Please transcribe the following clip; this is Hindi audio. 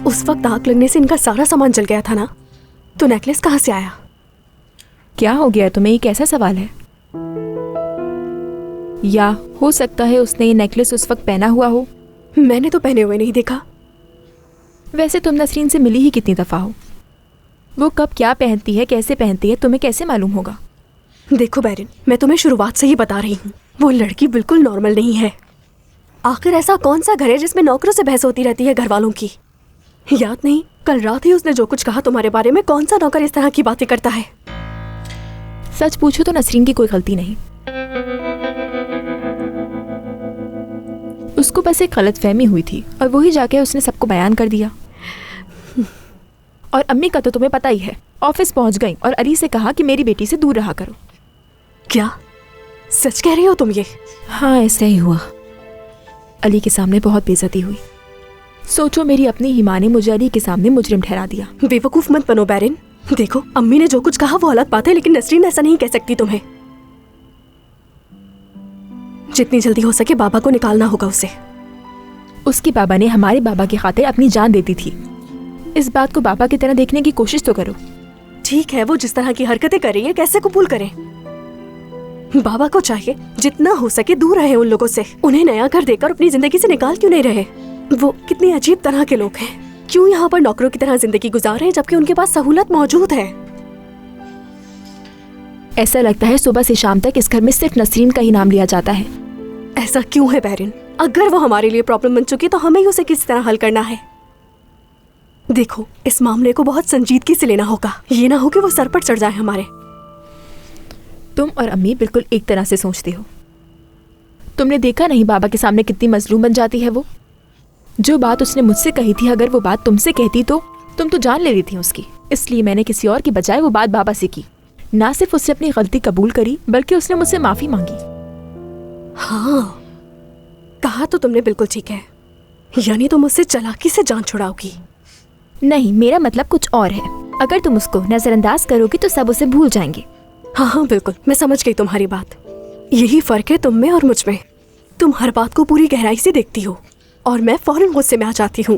उस वक्त आग लगने से इनका सारा सामान जल गया था ना, तो नेकलेस कहाँ से आया? क्या हो गया तुम्हें? ये कैसा सवाल है? या हो सकता है उसने ये नेकलेस उस वक्त पहना हुआ हो। मैंने तो पहने हुए नहीं देखा। वैसे तुम नसरीन से मिली ही कितनी दफ़ा हो? वो कब क्या पहनती है, कैसे पहनती है, तुम्हें कैसे मालूम होगा? देखो बैरिन, मैं तुम्हें शुरुआत से ही बता रही हूँ, वो लड़की बिल्कुल नॉर्मल नहीं है। आखिर ऐसा कौन सा घर है जिसमें नौकरों से बहस होती रहती है घर वालों की? याद नहीं, कल रात ही उसने जो कुछ कहा तुम्हारे बारे में। कौन सा नौकर इस तरह की बातें करता है? सच पूछो तो नसरीन की कोई गलती नहीं। उसको बस एक गलतफहमी हुई थी और वही जाके उसने सबको बयान कर दिया। और अम्मी का तो तुम्हें पता ही है, ऑफिस पहुंच गई और अली से कहा कि मेरी बेटी से दूर रहा करो। क्या सच कह रही हो तुम ये? हाँ, ऐसा ही हुआ। अली के सामने बहुत बेइज्जती हुई। सोचो, मेरी अपनी ही माँ ने मुझे अली के सामने मुजरिम ठहरा दिया। बेवकूफ मत बनो बैरिन। देखो, अम्मी ने जो कुछ कहा वो अलग बात है, लेकिन नसरीन ऐसा नहीं कह सकती तुम्हें। जितनी जल्दी हो सके बाबा को निकालना होगा उसे। उसके बाबा ने हमारे बाबा की खातिर अपनी जान दे दी थी। इस बात को बाबा की तरह देखने की कोशिश तो करो। ठीक है, वो जिस तरह की हरकतें कर रही है कैसे कबूल करें? बाबा को चाहिए जितना हो सके दूर रहे उन लोगों से। उन्हें नया घर देकर अपनी जिंदगी से निकाल क्यों नहीं रहे? वो कितने अजीब तरह के लोग हैं। क्यों यहाँ पर नौकरों की तरह जिंदगी गुजार रहे हैं जबकि उनके पास सहूलत मौजूद है? ऐसा लगता है सुबह से शाम तक इस घर में सिर्फ नसरीन का ही नाम लिया जाता है। ऐसा क्यों है बैरिन? अगर वो हमारे लिए प्रॉब्लम बन चुकी तो हमें ही उसे किस तरह हल करना है। देखो, इस मामले को बहुत संजीदगी से लेना होगा। ये ना हो कि वो सर पर चढ़ जाए हमारे। तुम और अम्मी बिल्कुल एक तरह से सोचती हो। तुमने देखा नहीं बाबा के सामने कितनी मजलूम बन जाती है वो। जो बात उसने मुझसे कही थी, अगर वो बात तुमसे कहती तो तुम तो जान ले रही थी उसकी। इसलिए मैंने किसी और की बजाय वो बात बाबा से की। ना सिर्फ उसने अपनी गलती कबूल करी बल्कि उसने मुझसे माफी मांगी। हाँ, कहा तो तुमने बिल्कुल ठीक है। यानी तुम मुझसे चालाकी से जान छुड़ाओगी? नहीं, मेरा मतलब कुछ और है। अगर तुम उसको नजरअंदाज करोगी तो सब उसे भूल जाएंगे। हाँ हाँ बिल्कुल, मैं समझ गई तुम्हारी बात। यही फर्क है तुम में और मुझ में। तुम हर बात को पूरी गहराई से देखती हो और मैं फौरन गुस्से में आ जाती हूँ।